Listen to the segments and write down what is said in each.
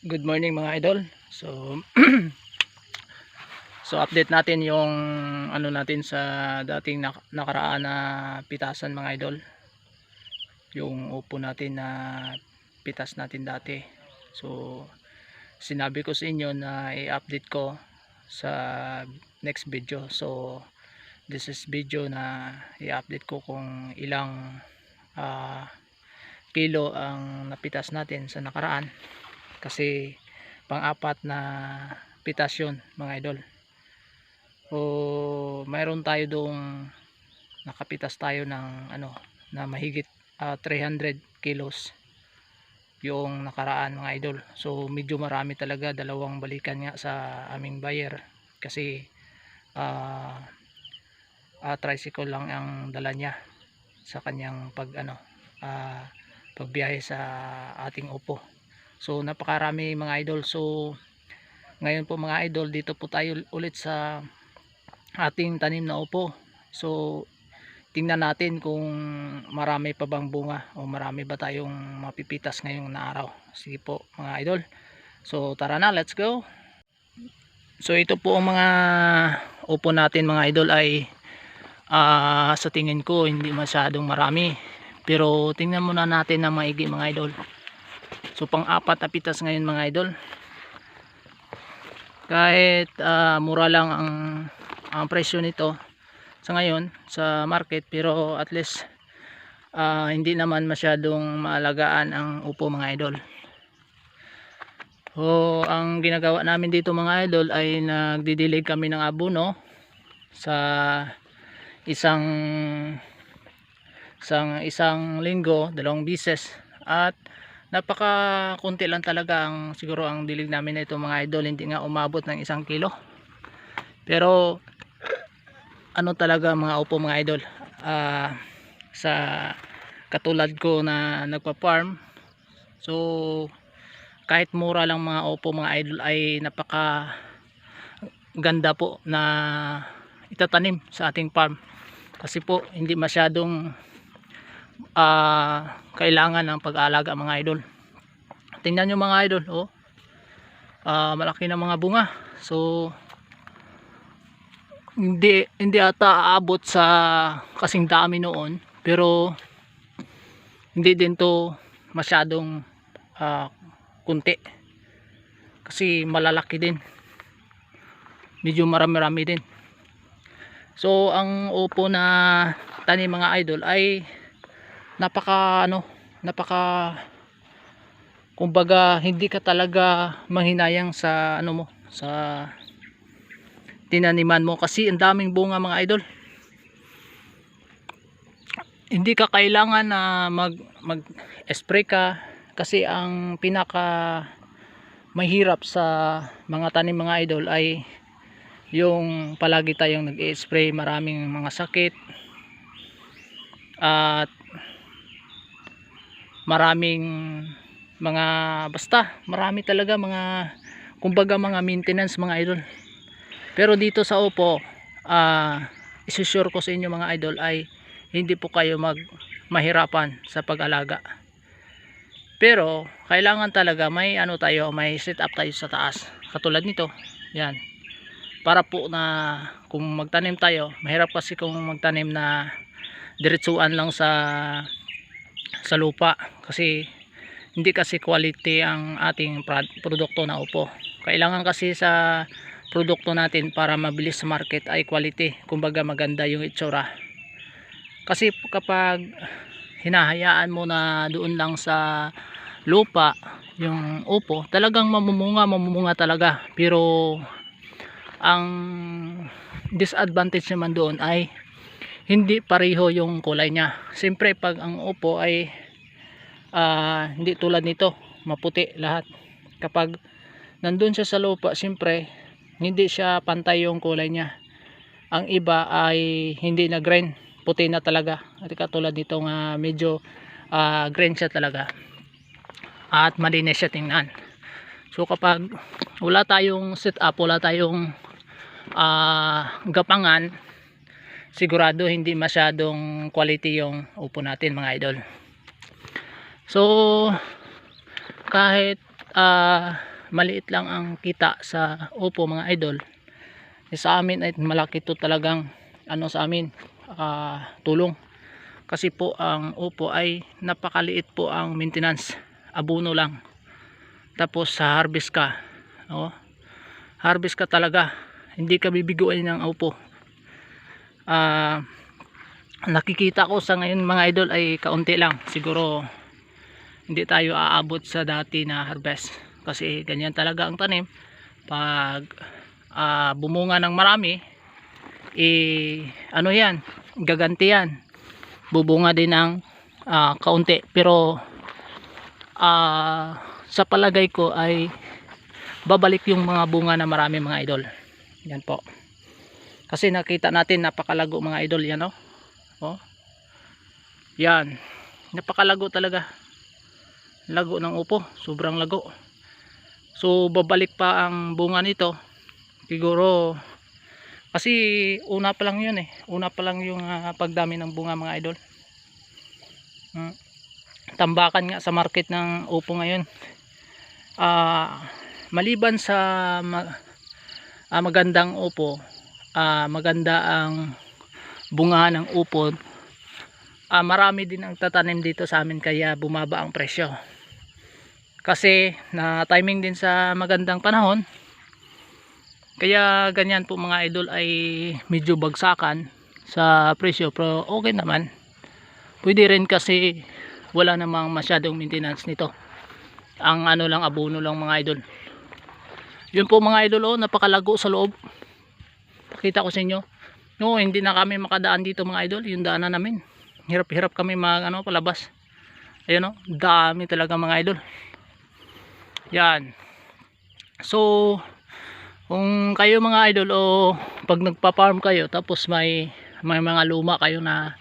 Good morning mga idol. So update natin yung ano natin sa dating nakaraan na pitasan mga idol. Yung upo natin na pitas natin dati. So sinabi ko sa inyo na i-update ko sa next video. So this is video na i-update ko kung ilang kilo ang napitas natin sa nakaraan. Kasi pang-apat na pitas yun mga idol. O mayroon tayo doong nakapitas tayo ng ano na mahigit 300 kilos yung nakaraan mga idol. So medyo marami talaga, dalawang balikan nga sa aming buyer kasi tricycle lang ang dala niya sa kanyang pagbiyahe sa ating upo. So napakarami mga idol. So ngayon po mga idol, dito po tayo ulit sa ating tanim na upo. So tingnan natin kung marami pa bang bunga o marami ba tayong mapipitas ngayong na araw. Sige po mga idol. So tara na, let's go. So ito po ang mga upo natin mga idol ay sa tingin ko hindi masyadong marami. Pero tingnan muna natin na maigi mga idol. So pang-apat na pitas ngayon mga idol. Kahit mura lang ang presyo nito sa ngayon sa market, pero at least hindi naman masyadong maalagaan ang upo mga idol. So ang ginagawa namin dito mga idol ay nagdidilig kami ng abono sa isang linggo, 2 beses, at napaka kunti lang talaga ang siguro ang dilig namin na ito mga idol. Hindi nga umabot ng 1 kilo, pero ano talaga mga upo mga idol, sa katulad ko na nagpa-farm, so kahit mura lang mga upo mga idol ay napaka ganda po na itatanim sa ating farm. Kasi po hindi masyadong kailangan ng pag-aalaga mga idol. Tingnan nyo mga idol, malaki na mga bunga. So hindi ata aabot sa kasing dami noon, pero hindi din to masyadong kunti kasi malalaki din, medyo marami-rami din. So ang upo na tanim mga idol ay napaka kumbaga hindi ka talaga manghinayang sa sa tinaniman mo kasi ang daming bunga mga idol. Hindi ka kailangan na mag-spray ka, kasi ang pinaka mahirap sa mga tanim mga idol ay yung palagi tayong nag-i-spray, maraming mga sakit at maraming mga marami talaga mga kumbaga mga maintenance mga idol. Pero dito sa upo, isusure ko sa inyo mga idol ay hindi po kayo mahirapan sa pag-alaga. Pero kailangan talaga may may set up tayo sa taas. Katulad nito, yan. Para po na kung magtanim tayo, mahirap kasi kung magtanim na diretsuan lang sa lupa, kasi hindi kasi quality ang ating produkto na upo. Kailangan kasi sa produkto natin para mabilis sa market ay quality, kumbaga maganda yung itsura. Kasi kapag hinahayaan mo na doon lang sa lupa yung upo, talagang mamumunga talaga. Pero ang disadvantage naman doon ay hindi pareho yung kulay niya. Siyempre pag ang upo ay hindi tulad nito maputi lahat, kapag nandun siya sa lupa, siyempre hindi siya pantay yung kulay niya. Ang iba ay hindi na green, puti na talaga, at katulad nito nga medyo green siya talaga at malinis siya tingnan. So kapag wala tayong set up, wala tayong gapangan, sigurado hindi masyadong quality yung upo natin mga idol. So kahit maliit lang ang kita sa upo mga idol, sa amin ay malaki to talagang sa amin, tulong. Kasi po ang upo ay napakaliit po ang maintenance, abono lang. Tapos sa harvest ka, harvest ka talaga, hindi ka bibiguin ng upo. Nakikita ko sa ngayon mga idol ay kaunti lang, siguro hindi tayo aabot sa dati na harvest, kasi ganyan talaga ang tanim. Pag bumunga ng marami, yan, gaganti yan, bubunga din ng kaunti. Pero sa palagay ko ay babalik yung mga bunga na marami mga idol. Yan po, kasi nakita natin napakalago mga idol. Yan yan, napakalago talaga, lago ng upo, sobrang lago. So babalik pa ang bunga nito siguro, kasi una pa lang yun una pa lang yung pagdami ng bunga mga idol. Tambakan nga sa market ng upo ngayon. Maliban sa magandang upo, maganda ang bunga ng upo, marami din ang tatanim dito sa amin, kaya bumaba ang presyo. Kasi na timing din sa magandang panahon, kaya ganyan po mga idol, ay medyo bagsakan sa presyo. Pero okay naman, pwede rin kasi wala namang masyadong maintenance nito. Ang lang, abono lang mga idol. Yun po mga idol, napakalago sa loob. Pakita ko sa inyo. Hindi na kami makadaan dito mga idol, yung daanan namin, hirap-hirap kami palabas. Ayun dami talaga mga idol. Yan. So kung kayo mga idol, pag nagpa-farm kayo tapos may mga luma kayo na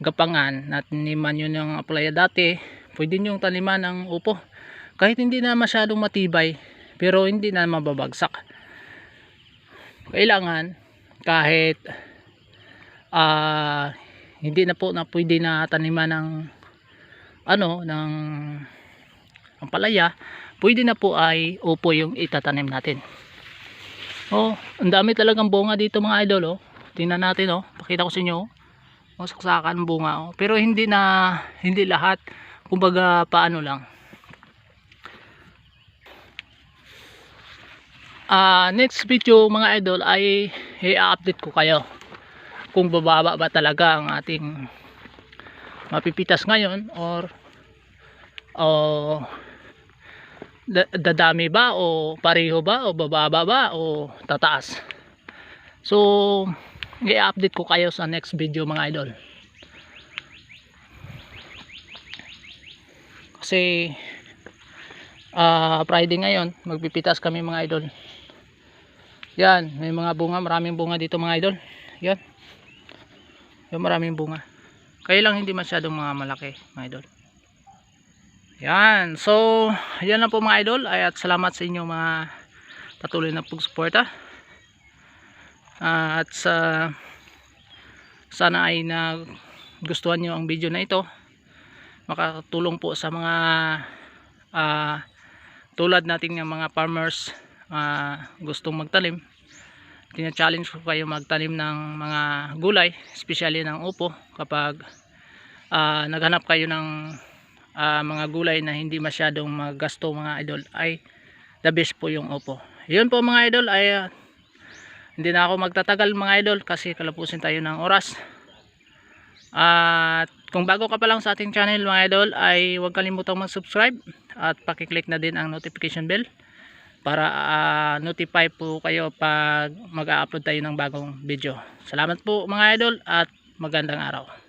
gapangan na taniman yun yung aplaya dati, pwede nyo taniman ng upo. Kahit hindi na masyadong matibay, pero hindi na mababagsak. Kailangan kahit hindi na po na pwede na taniman ng ng ampalaya, pwede na po ay upo yung itatanim natin. Ang dami talagang bunga dito mga idol. Tingnan natin, pakita ko sa inyo. Saksakan bunga, pero hindi lahat, kumbaga paano lang. Next video mga idol ay i-update ko kayo kung bababa ba talaga ang ating mapipitas ngayon, or dadami ba, o pareho ba, o bababa ba, o tataas. So i-update ko kayo sa next video mga idol. Kasi Friday ngayon, magpipitas kami mga idol. Yan, may mga bunga, maraming bunga dito mga idol. Yan, yung maraming bunga, kaya lang hindi masyadong mga malaki mga idol. Yan, so yan lang po mga idol, at salamat sa inyo mga patuloy na pagsuporta. At sana ay nagustuhan nyo ang video na ito, makatulong po sa mga tulad natin ng mga farmers gustong magtanim. Tina-challenge ko kayo magtanim ng mga gulay, especially ng upo. Kapag naghanap kayo ng mga gulay na hindi masyadong magasto mga idol, ay the best po yung upo. Yun po mga idol, ay hindi na ako magtatagal mga idol, kasi kalapusin tayo ng oras. At kung bago ka pa lang sa ating channel mga idol, ay huwag kalimutang mag-subscribe at pakiclick na din ang notification bell para notify po kayo pag mag-upload tayo ng bagong video. Salamat po mga idol, at magandang araw.